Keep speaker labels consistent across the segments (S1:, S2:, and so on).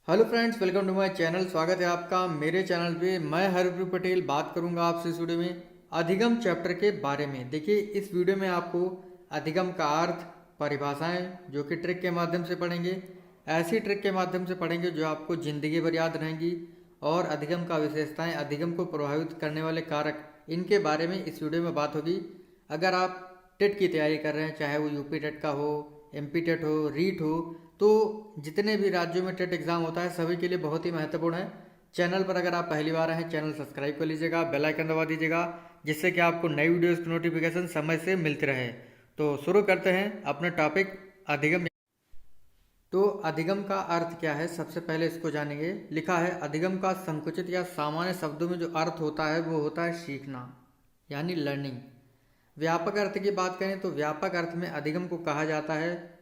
S1: Hello friends, welcome to my channel. स्वागत है आपका मेरे चैनल पे। मैं हरप्रीत पटेल बात करूंगा आपसे इस वीडियो में अधिगम चैप्टर के बारे में। देखिए, इस वीडियो में आपको अधिगम का अर्थ, परिभाषाएं जो कि ट्रिक के माध्यम से पढ़ेंगे, ऐसी ट्रिक के माध्यम से पढ़ेंगे जो आपको ज़िंदगी भर याद रहेंगी, और अधिगम का विशेषताएँ, अधिगम को प्रभावित करने वाले कारक, इनके बारे में इस वीडियो में बात होगी। अगर आप टेट की तैयारी कर रहे हैं, चाहे वो यूपी टेट का हो, एमपी टेट हो, रीट हो, तो जितने भी राज्यों में टेट एग्ज़ाम होता है सभी के लिए बहुत ही महत्वपूर्ण है। चैनल पर अगर आप पहली बार हैं, चैनल सब्सक्राइब कर लीजिएगा, बेल आइकन दबा दीजिएगा, जिससे कि आपको नई वीडियोस की नोटिफिकेशन समय से मिलती रहे। तो शुरू करते हैं अपना टॉपिक, अधिगम। तो अधिगम का अर्थ क्या है, सबसे पहले इसको जानेंगे। लिखा है, अधिगम का संकुचित या सामान्य शब्दों में जो अर्थ होता है वो होता है सीखना, यानी लर्निंग। व्यापक अर्थ की बात करें तो व्यापक अर्थ में अधिगम को कहा जाता है,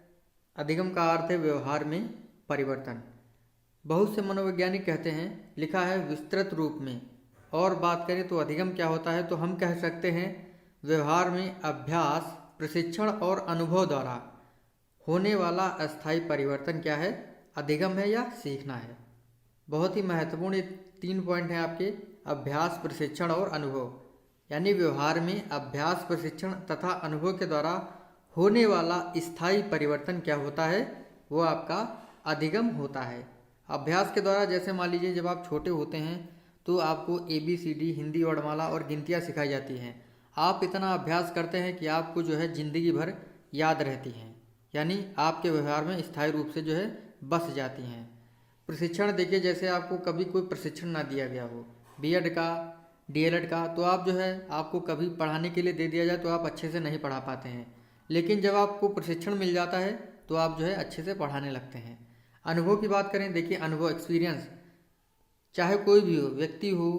S1: अधिगम का अर्थ है व्यवहार में परिवर्तन। बहुत से मनोवैज्ञानिक कहते हैं, लिखा है विस्तृत रूप में और बात करें तो अधिगम क्या होता है, तो हम कह सकते हैं व्यवहार में अभ्यास, प्रशिक्षण और अनुभव द्वारा होने वाला अस्थायी परिवर्तन क्या है, अधिगम है या सीखना है। बहुत ही महत्वपूर्ण ये 3 पॉइंट हैं आपके, अभ्यास, प्रशिक्षण और अनुभव। यानी व्यवहार में अभ्यास, प्रशिक्षण तथा अनुभव के द्वारा होने वाला स्थायी परिवर्तन क्या होता है, वो आपका अधिगम होता है। अभ्यास के द्वारा, जैसे मान लीजिए जब आप छोटे होते हैं तो आपको ABCD, हिंदी वर्णमाला और गिनतियाँ सिखाई जाती हैं। आप इतना अभ्यास करते हैं कि आपको जो है ज़िंदगी भर याद रहती हैं, यानी आपके व्यवहार में स्थायी रूप से जो है बस जाती हैं। प्रशिक्षण देखिए, जैसे आपको कभी कोई प्रशिक्षण ना दिया गया हो, B.Ed का, DLED का, तो आप जो है आपको कभी पढ़ाने के लिए दे दिया जाए तो आप अच्छे से नहीं पढ़ा पाते हैं। लेकिन जब आपको प्रशिक्षण मिल जाता है तो आप जो है अच्छे से पढ़ाने लगते हैं। अनुभव की बात करें, देखिए अनुभव, एक्सपीरियंस, चाहे कोई भी हो, व्यक्ति हो,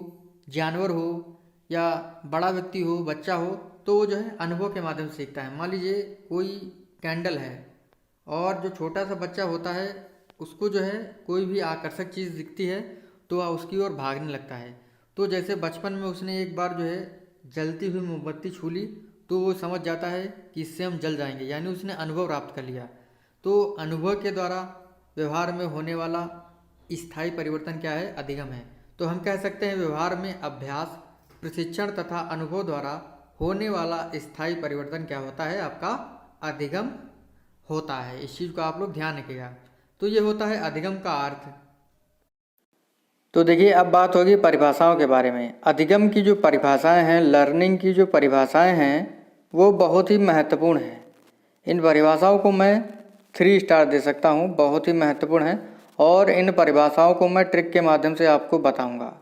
S1: जानवर हो, या बड़ा व्यक्ति हो, बच्चा हो, तो वो जो है अनुभव के माध्यम से सीखता है। मान लीजिए कोई कैंडल है और जो छोटा सा बच्चा होता है उसको जो है कोई भी आकर्षक चीज़ दिखती है तो वह उसकी ओर भागने लगता है। तो जैसे बचपन में उसने एक बार जो है जलती हुई मोमबत्ती छू ली तो वो समझ जाता है कि इससे हम जल जाएंगे, यानी उसने अनुभव प्राप्त कर लिया। तो अनुभव के द्वारा व्यवहार में होने वाला स्थायी परिवर्तन क्या है, अधिगम है। तो हम कह सकते हैं व्यवहार में अभ्यास, प्रशिक्षण तथा अनुभव द्वारा होने वाला स्थायी परिवर्तन क्या होता है, आपका अधिगम होता है। इस चीज़ को आप लोग ध्यान रखिएगा। तो ये होता है अधिगम का अर्थ। तो देखिए, अब बात होगी परिभाषाओं के बारे में। अधिगम की जो परिभाषाएं हैं, लर्निंग की जो परिभाषाएं हैं, वो बहुत ही महत्वपूर्ण हैं। इन परिभाषाओं को मैं 3 स्टार दे सकता हूँ, बहुत ही महत्वपूर्ण है। और इन परिभाषाओं को मैं ट्रिक के माध्यम से आपको बताऊँगा,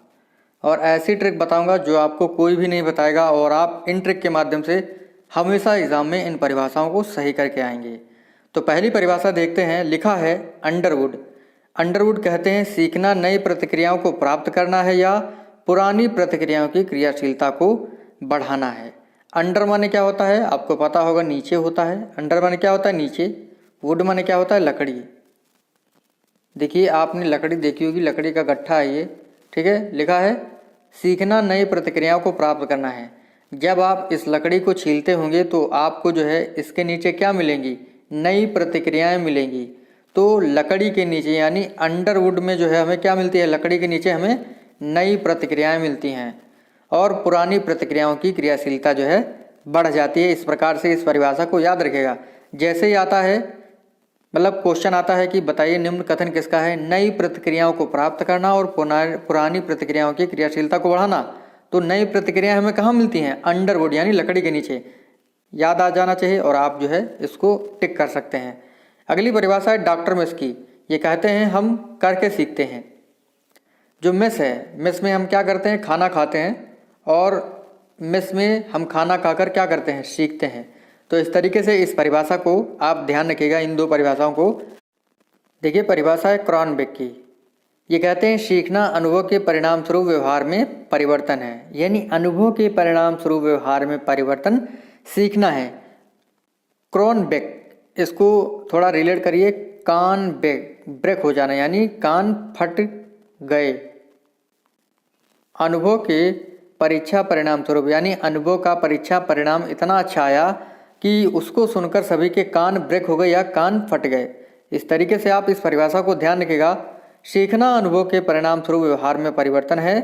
S1: और ऐसी ट्रिक बताऊँगा जो आपको कोई भी नहीं बताएगा, और आप इन ट्रिक के माध्यम से हमेशा एग्ज़ाम में इन परिभाषाओं को सही करके आएंगे। तो पहली परिभाषा देखते हैं। लिखा है अंडरवुड। अंडरवुड कहते हैं सीखना नई प्रतिक्रियाओं को प्राप्त करना है या पुरानी प्रतिक्रियाओं की क्रियाशीलता को बढ़ाना है। अंडर माने क्या होता है, आपको पता होगा, नीचे होता है। अंडर माने क्या होता है, नीचे। वुड माने क्या होता है, लकड़ी। देखिए, आपने लकड़ी देखी होगी, लकड़ी का गट्ठा है ये, ठीक है। लिखा है सीखना नई प्रतिक्रियाओं को प्राप्त करना है। जब आप इस लकड़ी को छीलते होंगे तो आपको जो है इसके नीचे क्या मिलेंगी, नई प्रतिक्रियाएं मिलेंगी। तो लकड़ी के नीचे यानी अंडरवुड में जो है हमें क्या मिलती है, लकड़ी के नीचे हमें नई प्रतिक्रियाएं मिलती हैं, और पुरानी प्रतिक्रियाओं की क्रियाशीलता जो है बढ़ जाती है। इस प्रकार से इस परिभाषा को याद रखेगा। जैसे ही आता है, मतलब क्वेश्चन आता है कि बताइए निम्न कथन किसका है, नई प्रतिक्रियाओं को प्राप्त करना और पुरानी प्रतिक्रियाओं की क्रियाशीलता को बढ़ाना। तो नई प्रतिक्रियाएं हमें कहाँ मिलती हैं, अंडरवुड यानी लकड़ी के नीचे। याद आ जाना चाहिए और आप जो है इसको टिक कर सकते हैं। अगली परिभाषा है डॉक्टर मेस की। ये कहते हैं हम करके सीखते हैं। जो मेस है, मेस में हम क्या करते हैं, खाना खाते हैं, और मेस में हम खाना खाकर क्या करते हैं, सीखते हैं। तो इस तरीके से इस परिभाषा को आप ध्यान रखिएगा, इन 2 परिभाषाओं को। देखिए, परिभाषा है क्रॉनबेक की। ये कहते हैं सीखना अनुभव के परिणाम स्वरूप व्यवहार में परिवर्तन है, यानी अनुभव के परिणाम स्वरूप व्यवहार में परिवर्तन सीखना है। क्रॉनबेक, इसको थोड़ा रिलेट करिए, कान ब्रेक हो जाना, यानी कान फट गए। अनुभव के परीक्षा परिणाम स्वरूप, यानी अनुभव का परीक्षा परिणाम इतना अच्छा आया कि उसको सुनकर सभी के कान ब्रेक हो गए या कान फट गए। इस तरीके से आप इस परिभाषा को ध्यान रखिएगा। सीखना अनुभव के परिणाम स्वरूप व्यवहार में परिवर्तन है,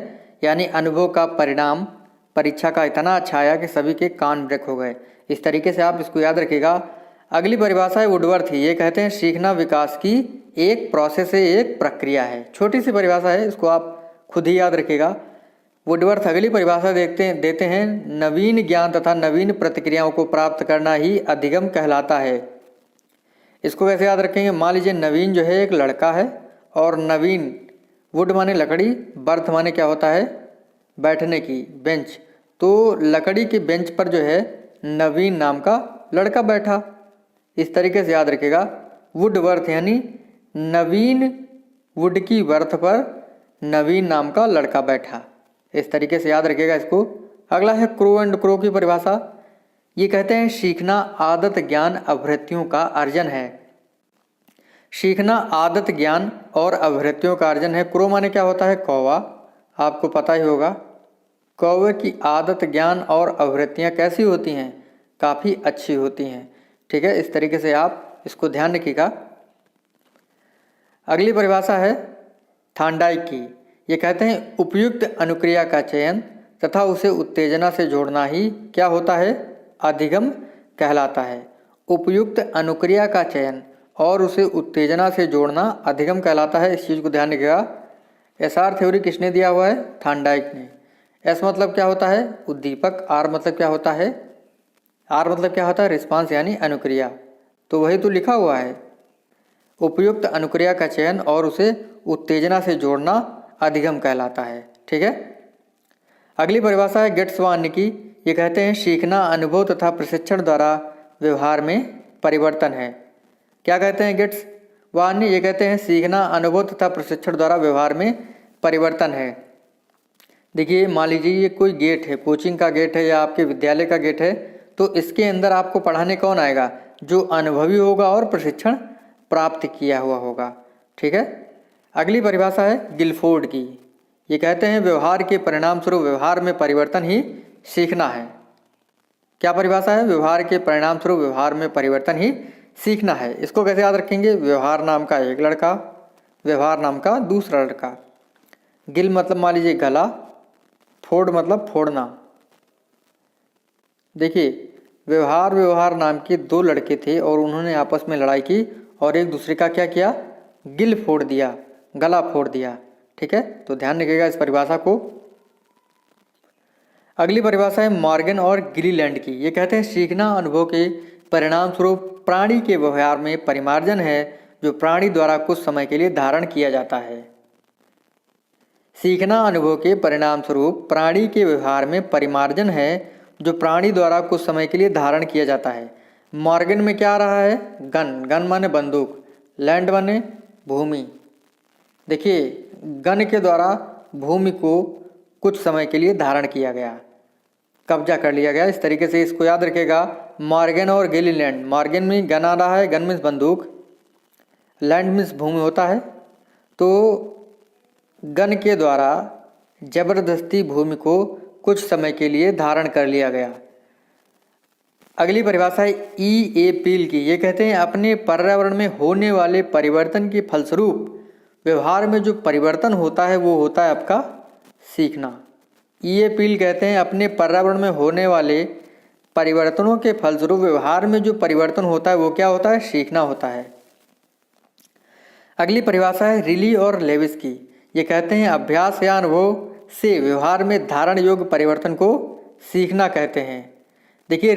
S1: यानी अनुभव का परिणाम परीक्षा का इतना अच्छा आया कि सभी के कान ब्रेक हो गए। इस तरीके से आप इसको याद रखिएगा। अगली परिभाषा है वुडवर्थ। ये कहते हैं सीखना विकास की एक प्रोसेस है, एक प्रक्रिया है। छोटी सी परिभाषा है, इसको आप खुद ही याद रखिएगा। वुडवर्थ अगली परिभाषा देते हैं नवीन ज्ञान तथा नवीन प्रतिक्रियाओं को प्राप्त करना ही अधिगम कहलाता है। इसको कैसे याद रखेंगे? मान लीजिए नवीन जो है एक लड़का है और नवीन, वुड माने लकड़ी, बर्थ माने क्या होता है? बैठने की, बेंच। तो लकड़ी की बेंच पर जो है नवीन नाम का लड़का बैठा। इस तरीके से याद रखिएगा। वुड वर्थ यानी नवीन वुड की वर्थ पर नवीन नाम का लड़का बैठा। इस तरीके से याद रखिएगा इसको। अगला है क्रो एंड क्रो की परिभाषा। ये कहते हैं सीखना आदत ज्ञान अभिवृत्तियों का अर्जन है। सीखना आदत ज्ञान और अभिवृत्तियों का अर्जन है। क्रो माने क्या होता है? कौवा, आपको पता ही होगा। कौवे की आदत ज्ञान और अभिवृत्तियाँ कैसी होती हैं? काफ़ी अच्छी होती हैं। ठीक है, इस तरीके से आप इसको ध्यान रखिएगा। अगली परिभाषा है थांडाइक की। ये कहते हैं उपयुक्त अनुक्रिया का चयन तथा उसे उत्तेजना से जोड़ना ही क्या होता है? अधिगम कहलाता है। उपयुक्त अनुक्रिया का चयन और उसे उत्तेजना से जोड़ना अधिगम कहलाता है। इस चीज़ को ध्यान रखिएगा। एसआर थ्योरी किसने दिया हुआ है? थांडाइक ने। एस मतलब क्या होता है? उद्दीपक। आर मतलब क्या होता है? आर मतलब क्या होता है? रिस्पांस यानी अनुक्रिया। तो वही तो लिखा हुआ है, उपयुक्त अनुक्रिया का चयन और उसे उत्तेजना से जोड़ना अधिगम कहलाता है। ठीक है। अगली परिभाषा है गेट्स व अन्य की। ये कहते हैं सीखना अनुभव तथा प्रशिक्षण द्वारा व्यवहार में परिवर्तन है। क्या कहते हैं गेट्स व अन्य? ये कहते हैं सीखना अनुभव तथा प्रशिक्षण द्वारा व्यवहार में परिवर्तन है। देखिए मान लीजिए ये कोई गेट है, कोचिंग का गेट है या आपके विद्यालय का गेट है, तो इसके अंदर आपको पढ़ाने कौन आएगा? जो अनुभवी होगा और प्रशिक्षण प्राप्त किया हुआ होगा। ठीक है। अगली परिभाषा है गिलफोर्ड की। ये कहते हैं व्यवहार के परिणाम स्वरूप व्यवहार में परिवर्तन ही सीखना है। क्या परिभाषा है? व्यवहार के परिणाम स्वरूप व्यवहार में परिवर्तन ही सीखना है। इसको कैसे याद रखेंगे? व्यवहार नाम का एक लड़का, व्यवहार नाम का दूसरा लड़का। गिल मतलब मान लीजिए गला, फोर्ड मतलब फोड़ना। देखिए व्यवहार नाम के दो लड़के थे और उन्होंने आपस में लड़ाई की और एक दूसरे का क्या किया? गिल फोड़ दिया, गला फोड़ दिया। ठीक है, तो ध्यान रखिएगा इस परिभाषा को। अगली परिभाषा है मॉर्गन और गिलीलैंड की। ये कहते हैं सीखना अनुभव के परिणाम स्वरूप प्राणी के व्यवहार में परिमार्जन है जो प्राणी द्वारा कुछ समय के लिए धारण किया जाता है। सीखना अनुभव के परिणाम स्वरूप प्राणी के व्यवहार में परिमार्जन है जो प्राणी द्वारा कुछ समय के लिए धारण किया जाता है। मॉर्गन में क्या आ रहा है? गन। गन माने बंदूक, लैंड माने भूमि। देखिए गन के द्वारा भूमि को कुछ समय के लिए धारण किया गया, कब्जा कर लिया गया। इस तरीके से इसको याद रखेगा। मॉर्गन और गिलीलैंड। मॉर्गन में गन आ रहा है, गन मीन्स बंदूक, लैंड मीन्स भूमि होता है। तो गन के द्वारा जबरदस्ती भूमि को कुछ समय के लिए धारण कर लिया गया। अगली परिभाषा है ई ए पील की। ये कहते हैं अपने पर्यावरण में होने वाले परिवर्तन के फलस्वरूप व्यवहार में जो परिवर्तन होता है वो होता है आपका सीखना। ई ए पील कहते हैं अपने पर्यावरण में होने वाले परिवर्तनों के फलस्वरूप व्यवहार में जो परिवर्तन होता है वो क्या होता है? सीखना होता है। अगली परिभाषा है रिली और लेविस की। ये कहते हैं अभ्यास या अनुभव से व्यवहार में धारण योग्य परिवर्तन को सीखना कहते हैं। देखिए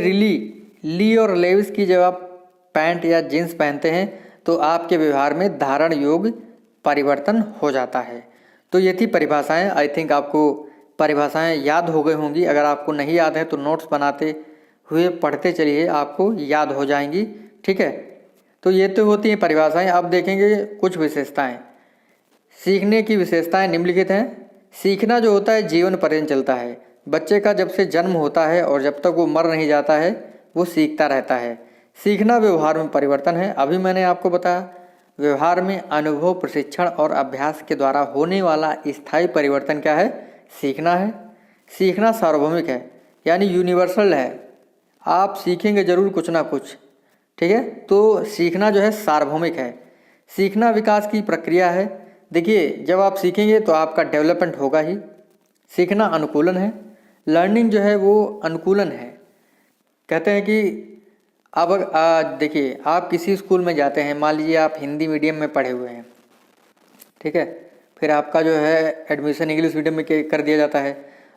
S1: ली और लेविस की जब आप पैंट या जीन्स पहनते हैं तो आपके व्यवहार में धारण योग्य परिवर्तन हो जाता है। तो ये थी परिभाषाएं। आई थिंक आपको परिभाषाएं याद हो गई होंगी। अगर आपको नहीं याद है तो नोट्स बनाते हुए पढ़ते चलिए, आपको याद हो जाएंगी। ठीक है, तो ये तो होती हैं परिभाषाएं। अब देखेंगे कुछ विशेषताएं। सीखने की विशेषताएं निम्नलिखित हैं। सीखना जो होता है जीवन पर्यंत चलता है। बच्चे का जब से जन्म होता है और जब तक वो मर नहीं जाता है वो सीखता रहता है। सीखना व्यवहार में परिवर्तन है। अभी मैंने आपको बताया व्यवहार में अनुभव, प्रशिक्षण और अभ्यास के द्वारा होने वाला स्थायी परिवर्तन क्या है? सीखना है। सीखना सार्वभौमिक है यानी यूनिवर्सल है। आप सीखेंगे जरूर कुछ ना कुछ। ठीक है, तो सीखना जो है सार्वभौमिक है। सीखना विकास की प्रक्रिया है। देखिए जब आप सीखेंगे तो आपका डेवलपमेंट होगा ही। सीखना अनुकूलन है, लर्निंग जो है वो अनुकूलन है। कहते हैं कि अब देखिए आप किसी स्कूल में जाते हैं, मान लीजिए आप हिंदी मीडियम में पढ़े हुए हैं, ठीक है, फिर आपका जो है एडमिशन इंग्लिश मीडियम में कर दिया जाता है,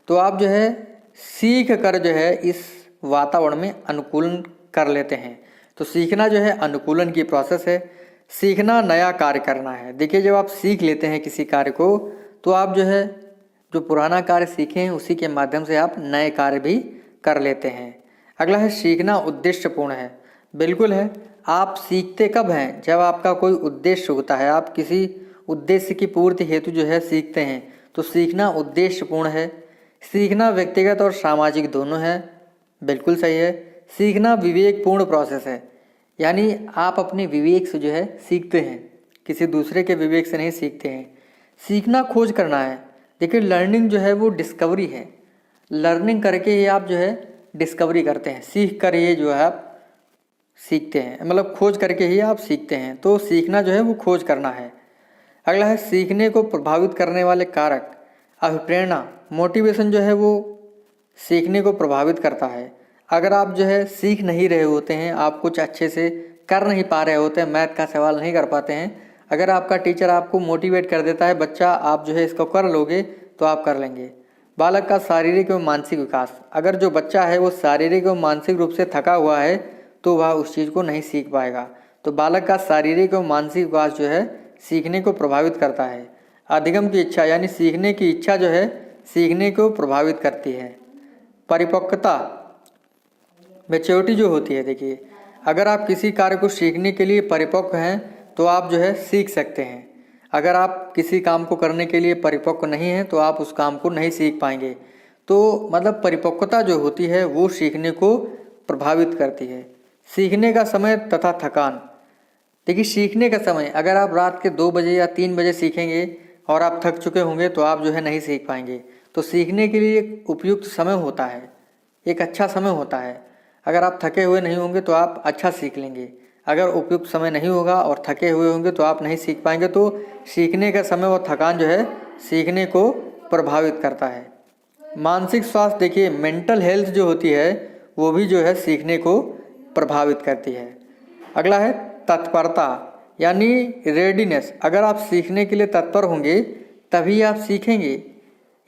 S1: तो आप जो है सीख कर जो है इस वातावरण में अनुकूलन कर लेते हैं। तो सीखना जो है अनुकूलन की प्रोसेस है। सीखना नया कार्य करना है। देखिए जब आप सीख लेते हैं किसी कार्य को तो आप जो है जो पुराना कार्य सीखे हैं उसी के माध्यम से आप नए कार्य भी कर लेते हैं। अगला है सीखना उद्देश्यपूर्ण है। बिल्कुल है, आप सीखते कब हैं? जब आपका कोई उद्देश्य होता है, आप किसी उद्देश्य की पूर्ति हेतु जो है सीखते हैं, तो सीखना उद्देश्यपूर्ण है। सीखना व्यक्तिगत और सामाजिक दोनों है। बिल्कुल सही है। सीखना विवेकपूर्ण प्रोसेस है, यानी आप अपने विवेक से जो है सीखते हैं, किसी दूसरे के विवेक से नहीं सीखते हैं। सीखना खोज करना है। देखिए लर्निंग जो है वो डिस्कवरी है। लर्निंग करके ही आप जो है डिस्कवरी करते हैं, सीख कर ये जो है आप सीखते हैं, मतलब खोज करके ही आप सीखते हैं। तो सीखना जो है वो खोज करना है। अगला है सीखने को प्रभावित करने वाले कारक। अभिप्रेरणा, मोटिवेशन जो है वो सीखने को प्रभावित करता है। अगर आप जो है सीख नहीं रहे होते हैं, आप कुछ अच्छे से कर नहीं पा रहे होते हैं, मैथ का सवाल नहीं कर पाते हैं, अगर आपका टीचर आपको मोटिवेट कर देता है, बच्चा आप जो है इसको कर लोगे, तो आप कर लेंगे। बालक का शारीरिक एवं मानसिक विकास। अगर जो बच्चा है वो शारीरिक एवं मानसिक रूप से थका हुआ है तो वह उस चीज़ को नहीं सीख पाएगा। तो बालक का शारीरिक एवं मानसिक विकास जो है सीखने को प्रभावित करता है। अधिगम की इच्छा, यानी सीखने की इच्छा जो है सीखने को प्रभावित करती है। परिपक्वता, मैच्योरिटी जो होती है, देखिए अगर आप किसी कार्य को सीखने के लिए परिपक्व हैं तो आप जो है सीख सकते हैं। अगर आप किसी काम को करने के लिए परिपक्व नहीं हैं तो आप उस काम को नहीं सीख पाएंगे। तो मतलब परिपक्वता जो होती है वो सीखने को प्रभावित करती है। सीखने का समय तथा थकान। देखिए सीखने का समय, अगर आप रात के 2 बजे या 3 बजे सीखेंगे और आप थक चुके होंगे तो आप जो है नहीं सीख पाएंगे। तो सीखने के लिए एक उपयुक्त समय होता है, एक अच्छा समय होता है। अगर आप थके हुए नहीं होंगे तो आप अच्छा सीख लेंगे। अगर उपयुक्त समय नहीं होगा और थके हुए होंगे तो आप नहीं सीख पाएंगे। तो सीखने का समय और थकान जो है सीखने को प्रभावित करता है। मानसिक स्वास्थ्य, देखिए मेंटल हेल्थ जो होती है वो भी जो है सीखने को प्रभावित करती है। अगला है तत्परता, यानी रेडीनेस। अगर आप सीखने के लिए तत्पर होंगे तभी आप सीखेंगे,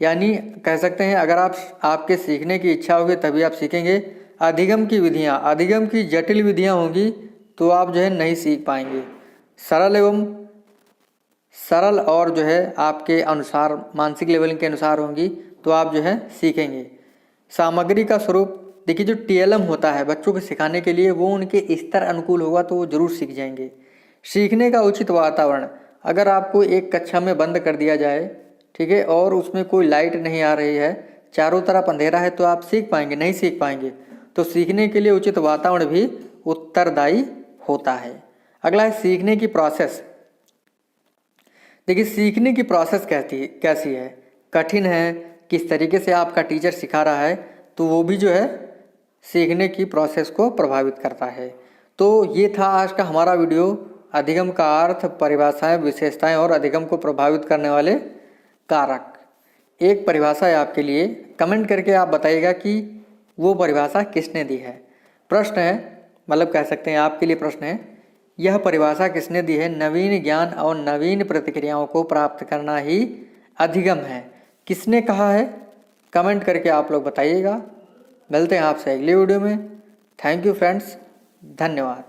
S1: यानी कह सकते हैं अगर आपके सीखने की इच्छा होगी तभी आप सीखेंगे। अधिगम की विधियाँ, अधिगम की जटिल विधियाँ होंगी तो आप जो है नहीं सीख पाएंगे। सरल और जो है आपके अनुसार मानसिक लेवल के अनुसार होंगी तो आप जो है सीखेंगे। सामग्री का स्वरूप, देखिए जो TLM होता है बच्चों को सिखाने के लिए वो उनके स्तर अनुकूल होगा तो वो जरूर सीख जाएंगे। सीखने का उचित वातावरण, अगर आपको एक कक्षा में बंद कर दिया जाए, ठीक है, और उसमें कोई लाइट नहीं आ रही है, चारों तरफ अंधेरा है, तो आप सीख पाएंगे? नहीं सीख पाएंगे। तो सीखने के लिए उचित वातावरण भी उत्तरदायी होता है। अगला है सीखने की प्रोसेस। देखिए सीखने की प्रोसेस कैसी है, कठिन है, किस तरीके से आपका टीचर सिखा रहा है, तो वो भी जो है सीखने की प्रोसेस को प्रभावित करता है। तो ये था आज का हमारा वीडियो, अधिगम का अर्थ, परिभाषाएं, विशेषताएं और अधिगम को प्रभावित करने वाले कारक। एक परिभाषा है आपके लिए, कमेंट करके आप बताइएगा कि वो परिभाषा किसने दी है। प्रश्न है, मतलब कह सकते हैं आपके लिए प्रश्न है, यह परिभाषा किसने दी है? नवीन ज्ञान और नवीन प्रतिक्रियाओं को प्राप्त करना ही अधिगम है। किसने कहा है? कमेंट करके आप लोग बताइएगा। मिलते हैं आपसे अगली वीडियो में। थैंक यू फ्रेंड्स, धन्यवाद।